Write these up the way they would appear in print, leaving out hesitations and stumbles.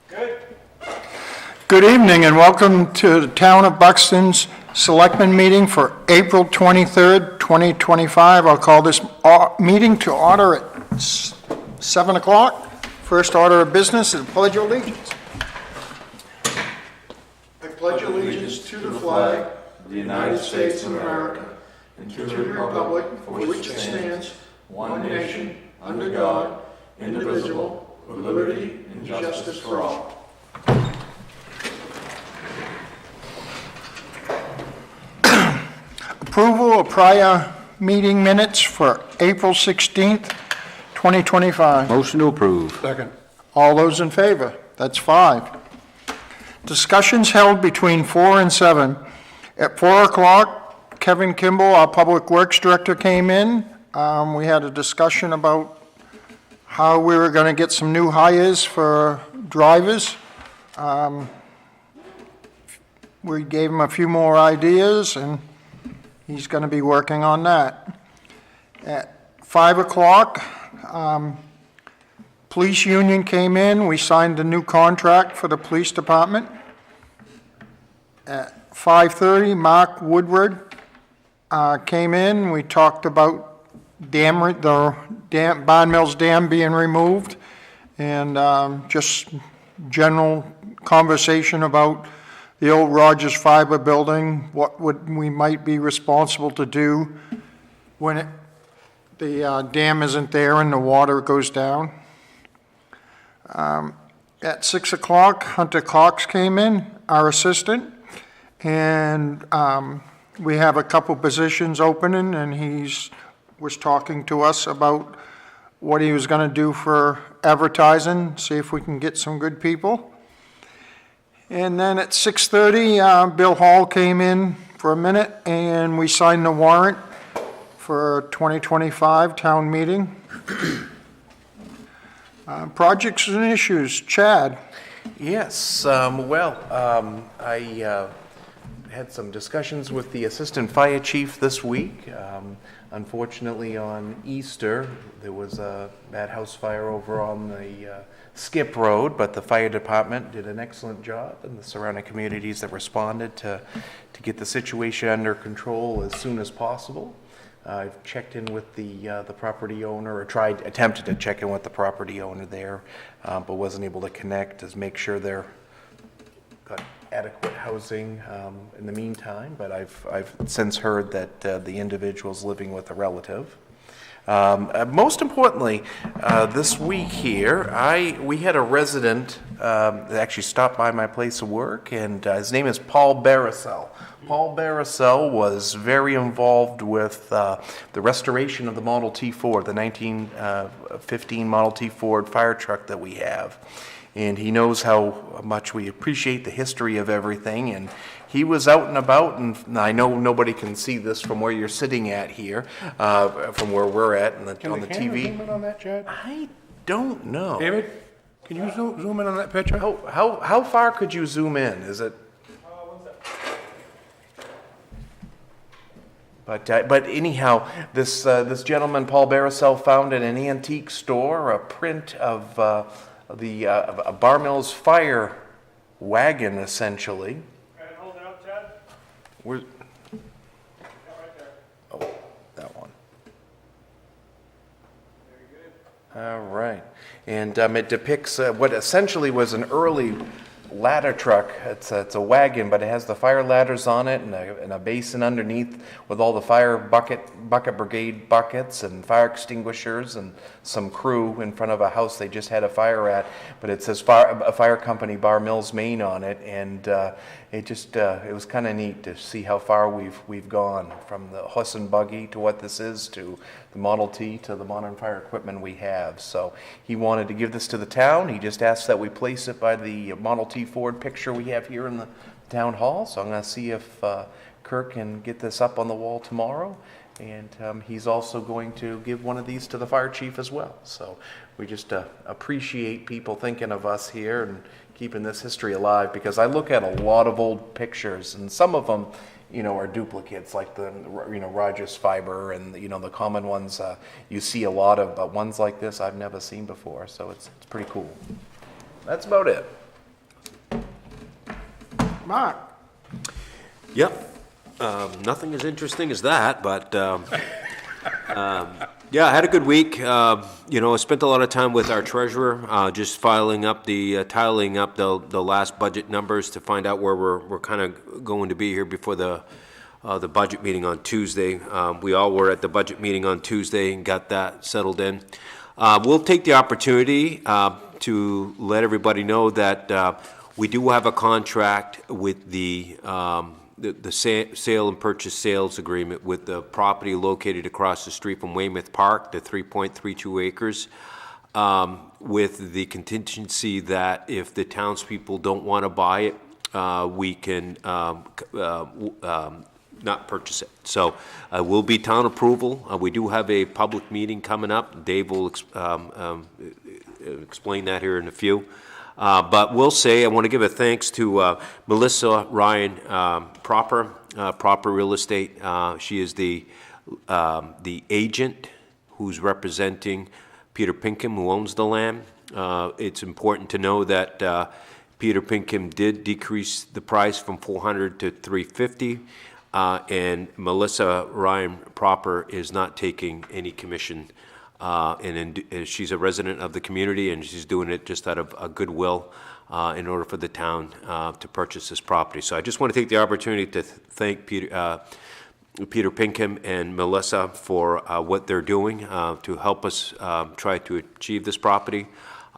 Good evening and welcome to the Town of Buxton's Selectmen Meeting for April 23rd, 2025. I'll call this meeting to order at 7 o'clock. First order of business is Pledge of Allegiance. I pledge allegiance to the flag of the United States of America and to the republic for which it stands, one nation, under God, indivisible, with liberty and justice for all. Approval of prior meeting minutes for April 16th, 2025. Motion to approve. Second. All those in favor? That's 5. Discussions held between 4 and 7. At 4 o'clock, Kevin Kimball, our Public Works Director, came in. We had a discussion about how we were going to get some new hires for drivers. We gave him a few more ideas, and he's going to be working on that. At 5 o'clock, police union came in. We signed a new contract for the police department. At 5:30, Mark Woodward came in. We talked about Barn Mills Dam being removed, and just general conversation about the old Rogers Fiber building, what we might be responsible to do when the dam isn't there and the water goes down. At 6 o'clock, Hunter Cox came in, our assistant, and we have a couple positions opening, and he was talking to us about what he was going to do for advertising, see if we can get some good people. And then at 6:30, Bill Hall came in for a minute, and we signed the warrant for 2025 town meeting. Projects and issues. Chad. Yes, I had some discussions with the assistant fire chief this week. Unfortunately, on Easter, there was a bad house fire over on the Skip Road, but the fire department did an excellent job, and the surrounding communities that responded to get the situation under control as soon as possible. I've checked in with the property owner, or attempted to check in with the property owner there, but wasn't able to connect to make sure they're got adequate housing in the meantime. But I've since heard that the individual's living with a relative. Most importantly, this week here, we had a resident that actually stopped by my place of work, and his name is Paul Baracel. Paul Baracel was very involved with the restoration of the Model T Ford, the 1915 Model T Ford fire truck that we have. And he knows how much we appreciate the history of everything. And he was out and about, and I know nobody can see this from where you're sitting at here, from where we're at on the TV. Zoom in on that, Chad? I don't know. David, can you zoom in on that picture? How far could you zoom in? Is it? But anyhow, this gentleman, Paul Baracel, found in an antique store a print of a Bar Mills fire wagon, essentially. Hold it up, Chad. Where's? Yeah, right there. Oh, that one. Very good. All right, and it depicts what essentially was an early ladder truck. It's a wagon, but it has the fire ladders on it and a basin underneath with all the fire bucket brigade buckets and fire extinguishers and some crew in front of a house they just had a fire at. But it says a fire company Bar Mills, Maine on it, and it was kind of neat to see how far we've gone from the horse and buggy to what this is, to the Model T, to the modern fire equipment we have. So he wanted to give this to the town. He just asked that we place it by the Model T Ford picture we have here in the town hall. So I'm going to see if Kirk can get this up on the wall tomorrow. And he's also going to give one of these to the fire chief as well. So we just appreciate people thinking of us here and keeping this history alive, because I look at a lot of old pictures, and some of them, are duplicates, like the, Rogers Fiber and, the common ones you see a lot of, but ones like this I've never seen before. So it's pretty cool. That's about it. Mark? Yep. Nothing as interesting as that, but, yeah, I had a good week. I spent a lot of time with our treasurer, just tallying up the last budget numbers to find out where we're kind of going to be here before the budget meeting on Tuesday. We all were at the budget meeting on Tuesday and got that settled in. We'll take the opportunity to let everybody know that we do have a contract with the sale and purchase sales agreement with the property located across the street from Weymouth Park, the 3.32 acres, with the contingency that if the townspeople don't want to buy it, we can not purchase it. So will be town approval. We do have a public meeting coming up. Dave will explain that here in a few. But we'll say, I want to give a thanks to Melissa Ryan Proper Real Estate. She is the agent who's representing Peter Pinkham, who owns the land. It's important to know that Peter Pinkham did decrease the price from $400 to $350, and Melissa Ryan Proper is not taking any commission. And she's a resident of the community, and she's doing it just out of a goodwill in order for the town to purchase this property. So I just want to take the opportunity to thank Peter Pinkham and Melissa for what they're doing to help us try to achieve this property.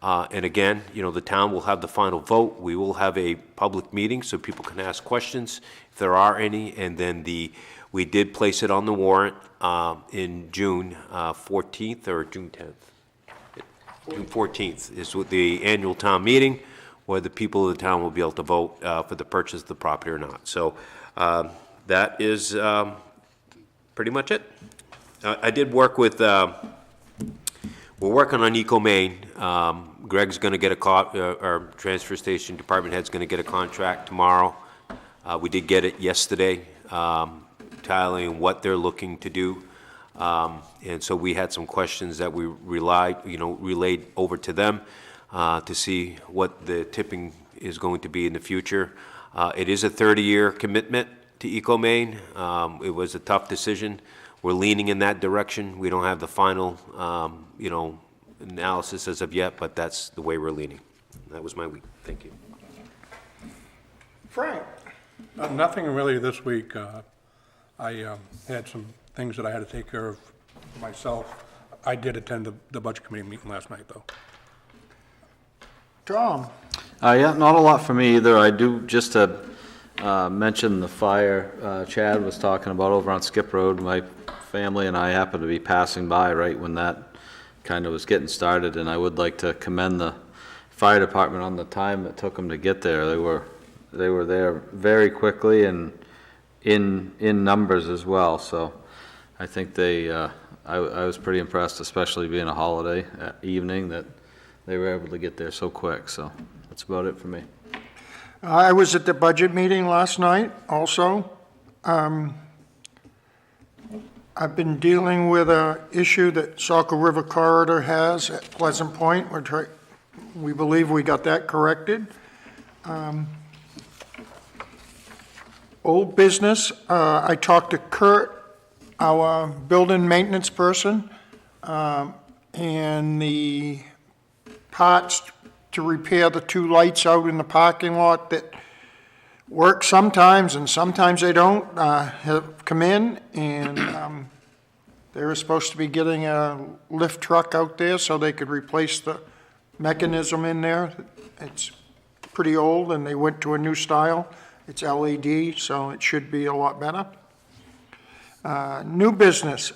And again, the town will have the final vote. We will have a public meeting so people can ask questions if there are any, and then we did place it on the warrant in June 14th or June 10th. June 14th is with the annual town meeting where the people of the town will be able to vote for the purchase of the property or not. So that is pretty much it. I did work with, we're working on Eco Maine. Greg's going to get our transfer station department head's going to get a contract tomorrow. We did get it yesterday. Tallying what they're looking to do, and so we had some questions that we relayed over to them to see what the tipping is going to be in the future. It is a 30-year commitment to Eco Maine. It was a tough decision. We're leaning in that direction. We don't have the final, analysis as of yet, but that's the way we're leaning. That was my week. Thank you. Frank? Nothing really this week. I had some things that I had to take care of myself. I did attend the budget committee meeting last night, though. Tom? Yeah, not a lot for me either. I do just to mention the fire Chad was talking about over on Skip Road. My family and I happened to be passing by right when that kind of was getting started, and I would like to commend the fire department on the time it took them to get there. They were there very quickly and in numbers as well. So I think I was pretty impressed, especially being a holiday evening, that they were able to get there so quick. So that's about it for me. I was at the budget meeting last night also. I've been dealing with an issue that Saco River Corridor has at Pleasant Point. We believe we got that corrected. Old business, I talked to Kurt, our building maintenance person, and the parts to repair the two lights out in the parking lot that work sometimes and sometimes they don't, have come in, and they were supposed to be getting a lift truck out there so they could replace the mechanism in there. It's pretty old and they went to a new style. It's LED, so it should be a lot better. New business.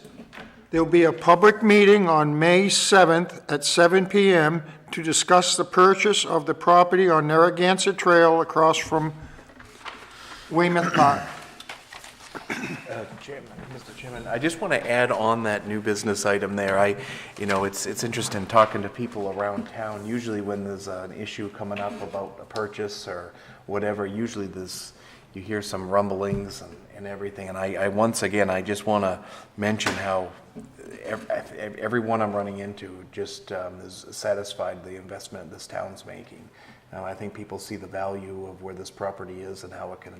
There'll be a public meeting on May 7th at 7 p.m. to discuss the purchase of the property on Narragansett Trail across from Weymouth Park. Mr. Chairman, I just want to add on that new business item there. It's interesting talking to people around town. Usually when there's an issue coming up about a purchase or whatever, usually there's, you hear some rumblings and everything. And I once again, I just want to mention how everyone I'm running into just is satisfied the investment this town's making. I think people see the value of where this property is and how it can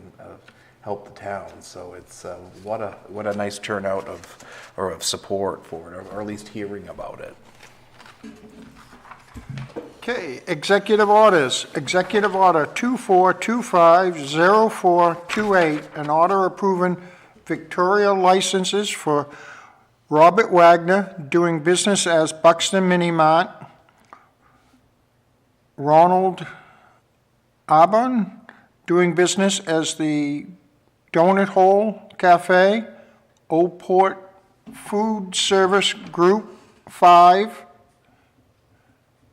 help the town. So it's what a nice turnout of support for it, or at least hearing about it. Okay, executive orders. Executive order 24250428, an order approving Victoria licenses for Robert Wagner, doing business as Buxton Mini Mart, Ronald Arbon, doing business as the Donut Hole Cafe, Old Port Food Service Group 5,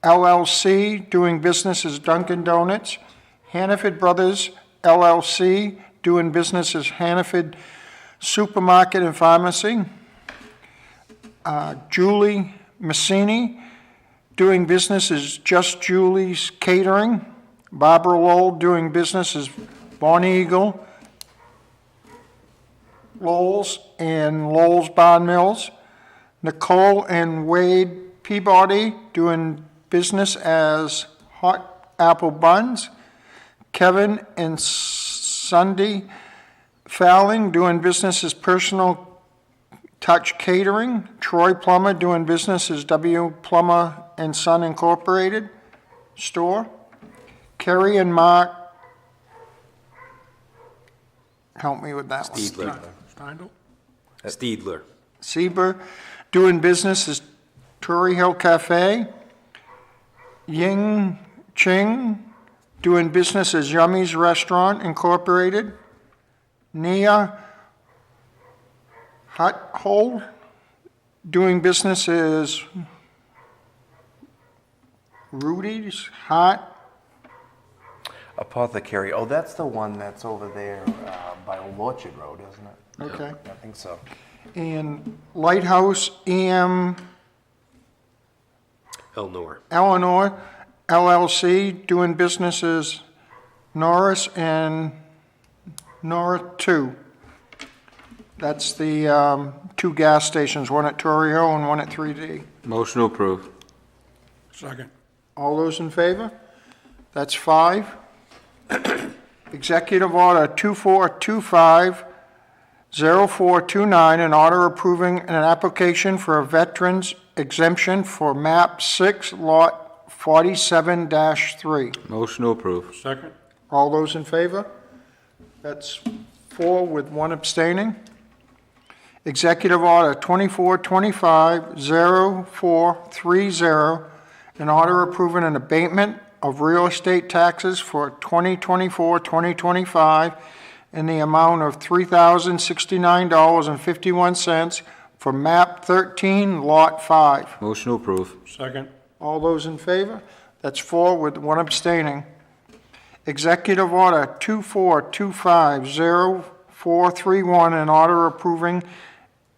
LLC, doing business as Dunkin' Donuts, Hannaford Brothers LLC, doing business as Hannaford Supermarket and Pharmacy, Julie Massini, doing business as Just Julie's Catering, Barbara Lowell, doing business as Bonnie Eagle, Lowell's and Lowell's Barn Mills, Nicole and Wade Peabody, doing business as Hot Apple Buns, Kevin and Sunday Fowling, doing business as Personal Touch Catering, Troy Plummer, doing business as W. Plummer and Son Incorporated Store, Kerry and Mark, help me with that one. Steedler. Steindl? Steedler. Sieber, doing business as Torrey Hill Cafe, Ying Ching, doing business as Yummy's Restaurant Incorporated, Nia Huthold, doing business as Rudy's Hot, Apothecary. Oh, that's the one that's over there by Old Orchard Road, isn't it? okay, I think so. and Lighthouse EM Elnor. Eleanor LLC, doing business as Norris and Nora 2. That's the two gas stations, one at Torrey Hill and one at 3D. Motion to approve. Second. All those in favor? That's 5. Executive Order 24250429, an order approving an application for a veteran's exemption for MAP 6, Lot 47-3. Motion to approve. Second. All those in favor? That's 4 with 1 abstaining. Executive Order 24250430, an order approving an abatement of real estate taxes for 2024-2025 in the amount of $3,069.51 for MAP 13, Lot 5. Motion to approve. Second. All those in favor? That's 4 with 1 abstaining. Executive Order 24250431, an order approving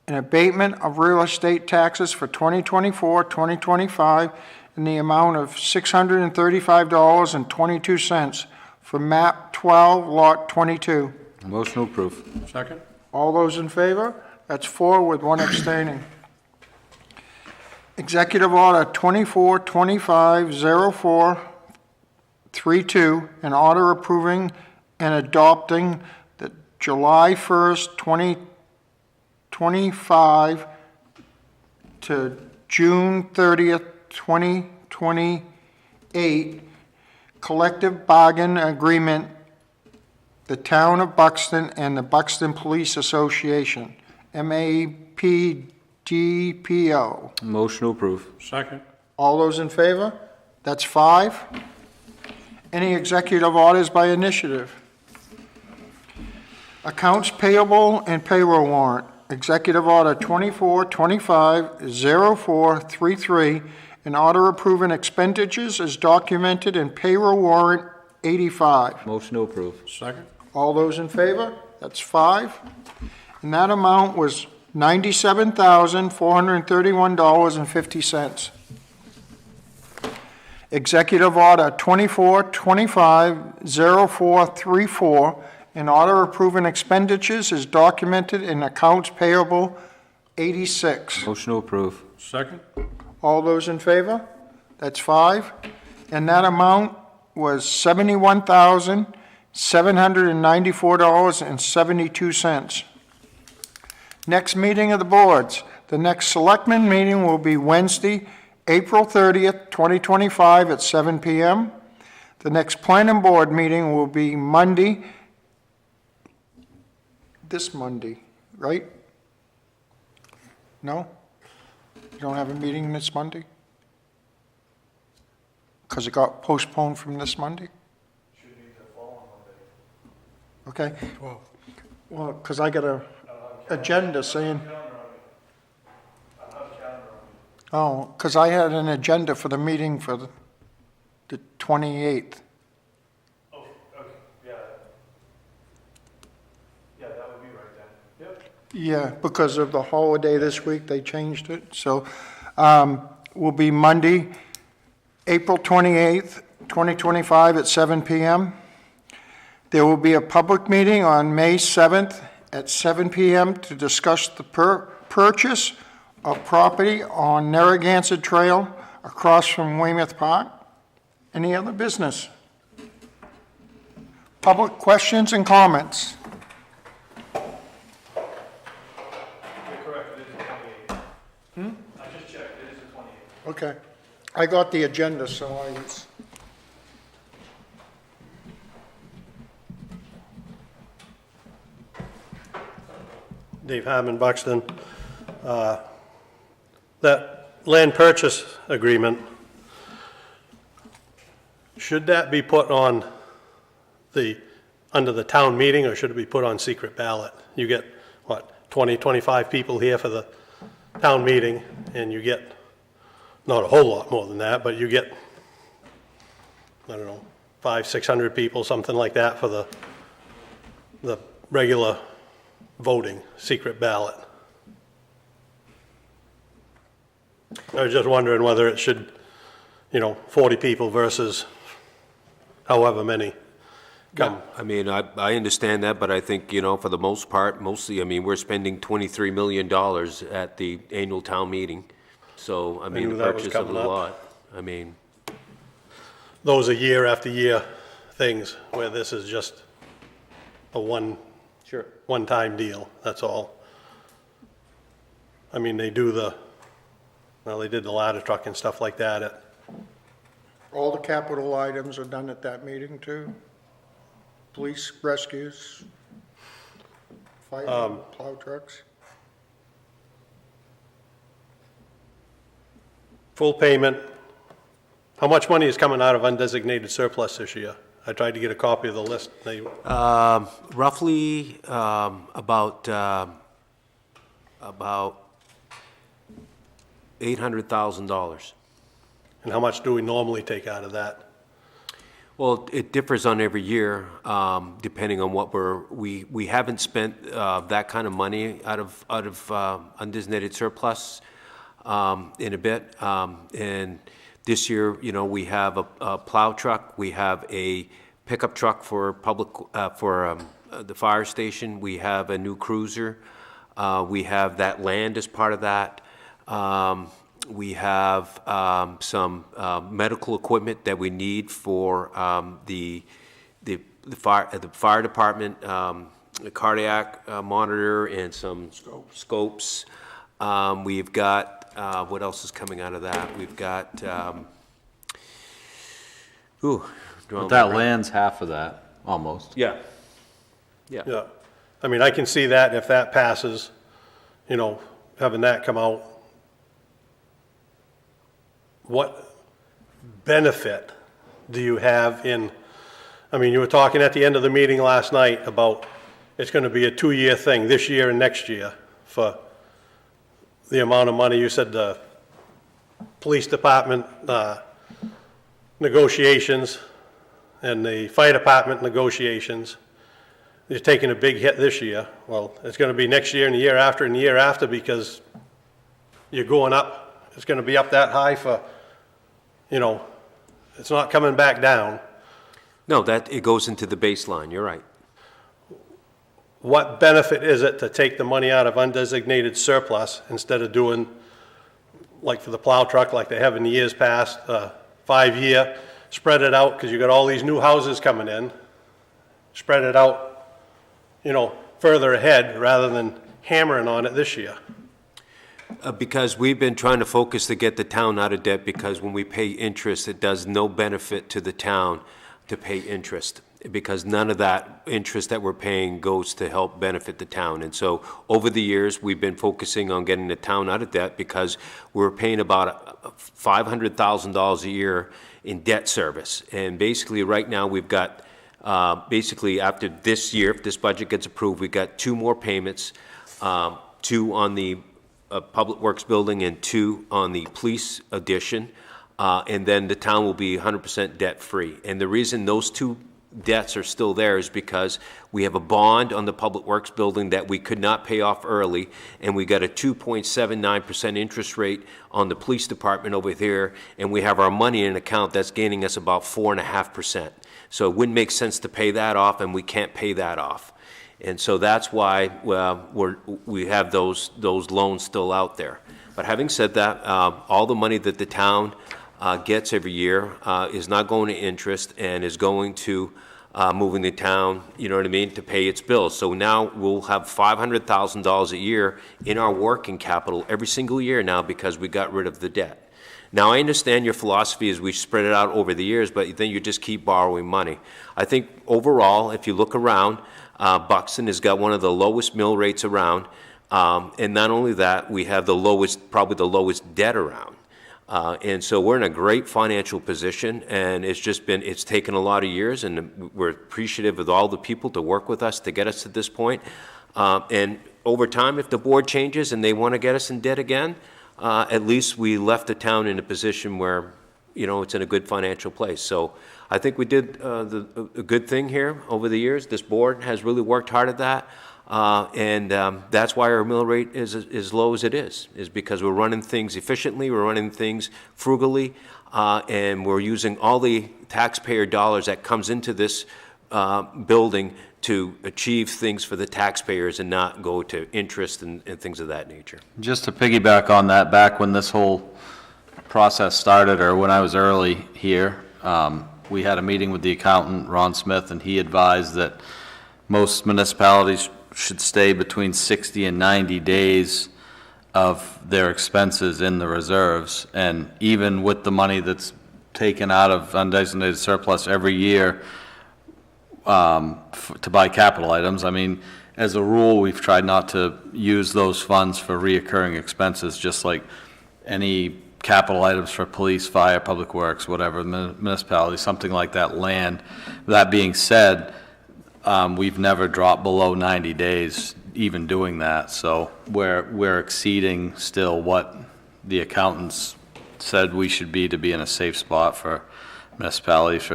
an abatement of real estate taxes for 2024-2025 in the amount of $635.22 for MAP 12, Lot 22. Motion to approve. Second. All those in favor? That's 4 with 1 abstaining. Executive Order 24250432, an order approving and adopting the July 1st, 2025 to June 30th, 2028 collective bargain agreement, the Town of Buxton and the Buxton Police Association, MAPDPO. Motion to approve. Second. All those in favor? That's 5. Any executive orders by initiative? Accounts payable and payroll warrant. Executive Order 24250433, an order approving expenditures as documented in payroll warrant 85. Motion to approve. Second. All those in favor? That's 5. And that amount was $97,431.50. Executive Order 24250434, and order approving expenditures is documented in accounts payable 86. Motion to approve. Second? All those in favor? That's 5. And that amount was $71,794.72. Next meeting of the boards. The next selectmen meeting will be Wednesday, April 30th, 2025 at 7 PM. The next planning board meeting will be Monday, this Monday, right? No? You don't have a meeting this Monday? Because it got postponed from this Monday? Should be the following Monday. Okay. 12. Well, because I got a agenda saying, oh, because I had an agenda for the meeting for the 28th. Oh, okay, yeah. Yeah, that would be right then. Yep. Yeah, because of the holiday this week, they changed it. So will be Monday, April 28th, 2025 at 7 PM. There will be a public meeting on May 7th at 7 PM to discuss the purchase of property on Narragansett Trail across from Weymouth Park. Any other business? Public questions and comments? You're correct, it is the 28th. I just checked, it is the 28th. Okay. I got the agenda, so Dave Harmon, Buxton. That land purchase agreement, should that be put on under the town meeting, or should it be put on secret ballot? You get, 20, 25 people here for the town meeting, and you get, not a whole lot more than that, but you get, I don't know, 500, 600 people, something like that for the regular voting, secret ballot. I was just wondering whether it should, 40 people versus however many come. I mean, I understand that, but I think, for the most part, mostly, I mean, we're spending $23 million at the annual town meeting. So, I mean, knew the that was purchase of the coming up. lot, I mean, Those are year after year things, where this is just a one-time deal, that's all. I mean, they did the ladder truck and stuff like that at, all the capital items are done at that meeting too? Police rescues? Fire, plow trucks? full payment. How much money is coming out of undesignated surplus this year? I tried to get a copy of the list. roughly, about $800,000. And how much do we normally take out of that? Well, it differs on every year, depending on what we haven't spent that kind of money out of undesignated surplus in a bit. And this year, we have a plow truck, we have a pickup truck for the fire station, we have a new cruiser, we have that land as part of that. We have some medical equipment that we need for the fire department, the cardiac monitor, and some scopes. We've got what else is coming out of that? We've got But that land's half of that, almost. Yeah. Yeah. I mean, I can see that if that passes, having that come out. What benefit do you have in, I mean, you were talking at the end of the meeting last night about it's going to be a 2-year thing, this year and next year, for the amount of money. You said the police department negotiations and the fire department negotiations. You're taking a big hit this year. Well, it's going to be next year and the year after and the year after, because you're going up. It's going to be up that high for, it's not coming back down. No, it goes into the baseline, you're right. what benefit is it to take the money out of undesignated surplus instead of doing, like for the plow truck, like they have in the years past, 5-year, spread it out, because you got all these new houses coming in, spread it out, further ahead rather than hammering on it this year. Because we've been trying to focus to get the town out of debt, because when we pay interest, it does no benefit to the town to pay interest, because none of that interest that we're paying goes to help benefit the town. And so over the years, we've been focusing on getting the town out of debt, because we're paying about $500,000 a year in debt service. And basically, right now, we've got, basically, after this year, if this budget gets approved, we've got 2 more payments, 2 on the Public Works building and 2 on the police addition, and then the town will be 100% debt-free. And the reason those 2 debts are still there is because we have a bond on the Public Works building that we could not pay off early, and we got a 2.79% interest rate on the police department over here, and we have our money in an account that's gaining us about 4.5%. So it wouldn't make sense to pay that off, and we can't pay that off. And so that's why we have those loans still out there. But having said that, all the money that the town gets every year is not going to interest and is going to moving the town, to pay its bills. So now we'll have $500,000 a year in our working capital every single year now, because we got rid of the debt. Now, I understand your philosophy is we spread it out over the years, but then you just keep borrowing money. I think overall, if you look around, Buxton has got one of the lowest mill rates around, and not only that, we have probably the lowest debt around. And so we're in a great financial position, and it's taken a lot of years, and we're appreciative of all the people to work with us to get us to this point. And over time, if the board changes and they want to get us in debt again, at least we left the town in a position where, it's in a good financial place. So I think we did a good thing here over the years. This board has really worked hard at that. And that's why our mill rate is as low as it is because we're running things efficiently, we're running things frugally, and we're using all the taxpayer dollars that comes into this building to achieve things for the taxpayers and not go to interest and things of that nature. Just to piggyback on that, back when this whole process started, or when I was early here, we had a meeting with the accountant, Ron Smith, and he advised that most municipalities should stay between 60 and 90 days of their expenses in the reserves. And even with the money that's taken out of undesignated surplus every year to buy capital items, I mean, as a rule, we've tried not to use those funds for reoccurring expenses, just like any capital items for police, fire, public works, whatever, municipality, something like that, land. That being said, we've never dropped below 90 days even doing that, so we're exceeding still what the accountants said we should be to be in a safe spot for municipalities.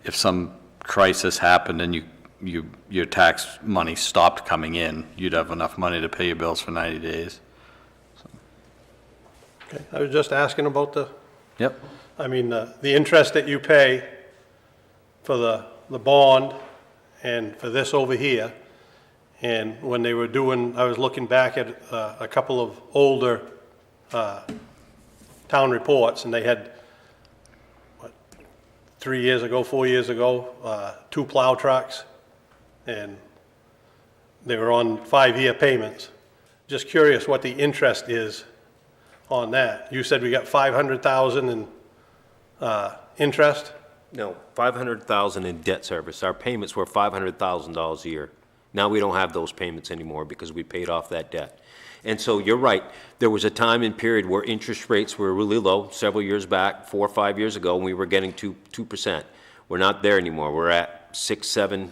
If some crisis happened and your tax money stopped coming in, you'd have enough money to pay your bills for 90 days. Okay, I was just asking about Yep. the interest that you pay for the bond and for this over here. And when they were I was looking back at a couple of older town reports, and they had, 3 years ago, 4 years ago, 2 plow trucks, and they were on 5-year payments. Just curious what the interest is on that. You said we got 500,000 in interest? No, 500,000 in debt service. Our payments were $500,000 a year. Now we don't have those payments anymore because we paid off that debt. And so you're right. There was a time and period where interest rates were really low, several years back, 4 or 5 years ago, and we were getting 2%. We're not there anymore. We're at 6-7%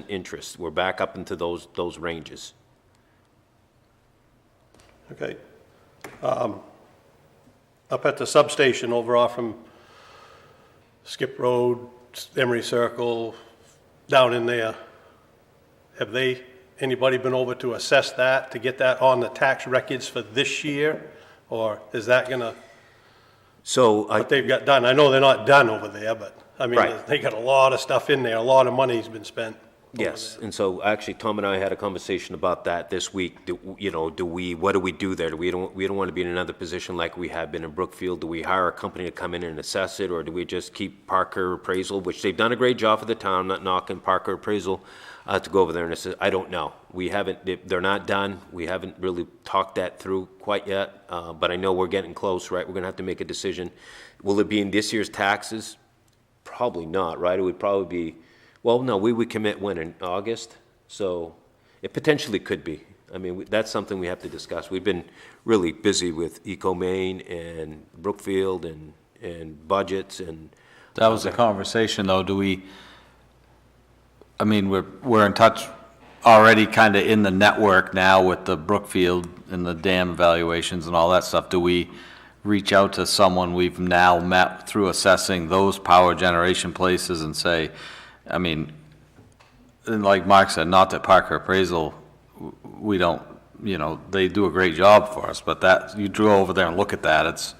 interest. We're back up into those ranges. Okay. Up at the substation over off from Skip Road, Emery Circle, down in there, have anybody been over to assess that, to get that on the tax records for this year? Or is that gonna, what they've got done? I know they're not done over there, but, Right. they got a lot of stuff in there, a lot of money's been spent. Yes, and so actually, Tom and I had a conversation about that this week. What do we do there? We don't want to be in another position like we have been in Brookfield. Do we hire a company to come in and assess it, or do we just keep Parker Appraisal, which they've done a great job for the town, not knocking Parker Appraisal, to go over there and assess? I don't know. They're not done. We haven't really talked that through quite yet, but I know we're getting close, right? We're gonna have to make a decision. Will it be in this year's taxes? Probably not, right? It would probably be, well, no, we would commit when, in August? So it potentially could be. I mean, that's something we have to discuss. We've been really busy with Eco Maine and Brookfield and budgets and. That was the conversation, though. I mean, we're in touch already, kind of in the network now with the Brookfield and the dam evaluations and all that stuff. Do we reach out to someone we've now met through assessing those power generation places and say, I mean, and like Mark said, not that Parker Appraisal, we don't, they do a great job for us, but that, you go over there and look at that, it's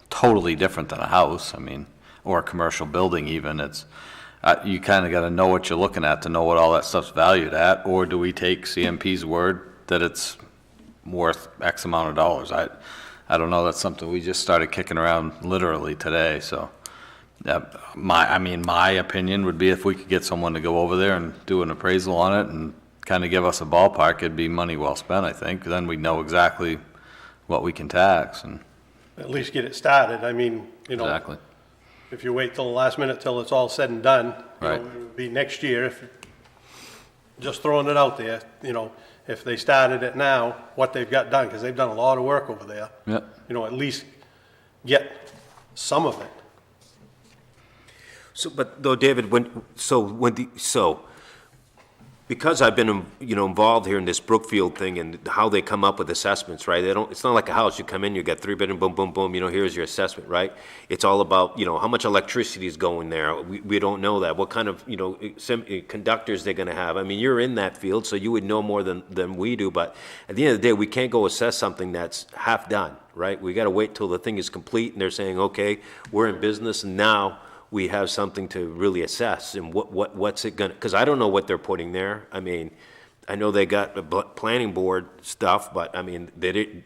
totally different than a house, I mean, or a commercial building even. It's, you kind of got to know what you're looking at to know what all that stuff's valued at, or do we take CMP's word that it's worth X amount of dollars? I don't know, that's something we just started kicking around literally today, so. Yeah, my opinion would be if we could get someone to go over there and do an appraisal on it and kind of give us a ballpark, it'd be money well spent, I think. Then we know exactly what we can tax and. At least get it started. I mean, Exactly. if you wait till the last minute till it's all said and done, Right. it would be next year. If just throwing it out there, if they started it now, what they've got done, because they've done a lot of work over there. Yep. At least get some of it. So, but though, David, because I've been, involved here in this Brookfield thing and how they come up with assessments, right? It's not like a house. You come in, you get 3-bedroom, boom, boom, boom, here's your assessment, right? It's all about, how much electricity is going there. We don't know that. What kind of, conductors they're gonna have. I mean, you're in that field, so you would know more than we do, but at the end of the day, we can't go assess something that's half done, right? We gotta wait till the thing is complete and they're saying, okay, we're in business and now we have something to really assess and what's it gonna, because I don't know what they're putting there. I mean, I know they got the planning board stuff, but I mean, they did,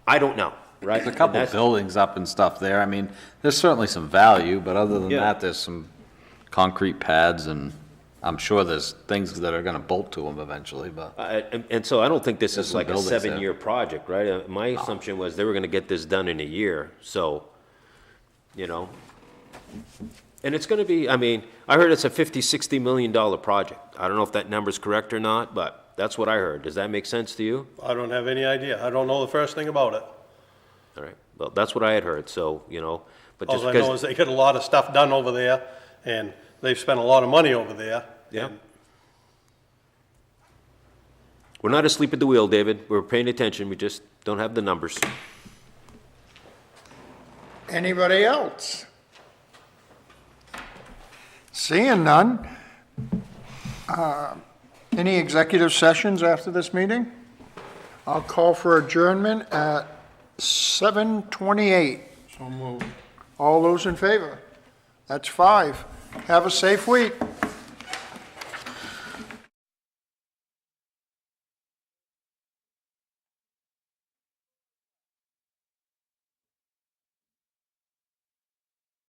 I don't know, right? There's a couple buildings up and stuff there. I mean, there's certainly some value, but other than Yeah. that, there's some concrete pads and I'm sure there's things that are gonna bolt to them eventually, but. And so I don't think this There's is some like a buildings there. 7-year project, right? My assumption was they were gonna get this done in a year, so, and it's gonna be, I mean, I heard it's a $50-60 million project. I don't know if that number's correct or not, but that's what I heard. Does that make sense to you? I don't have any idea. I don't know the first thing about it. All right, well, that's what I had heard, so, but just All I know because. is they get a lot of stuff done over there, and they've spent a lot of money over there. Yeah. We're not asleep at the wheel, David. We're paying attention. We just don't have the numbers. Anybody else? Seeing none. Any executive sessions after this meeting? I'll call for adjournment at 7:28. So moved. All those in favor? That's 5. Have a safe week.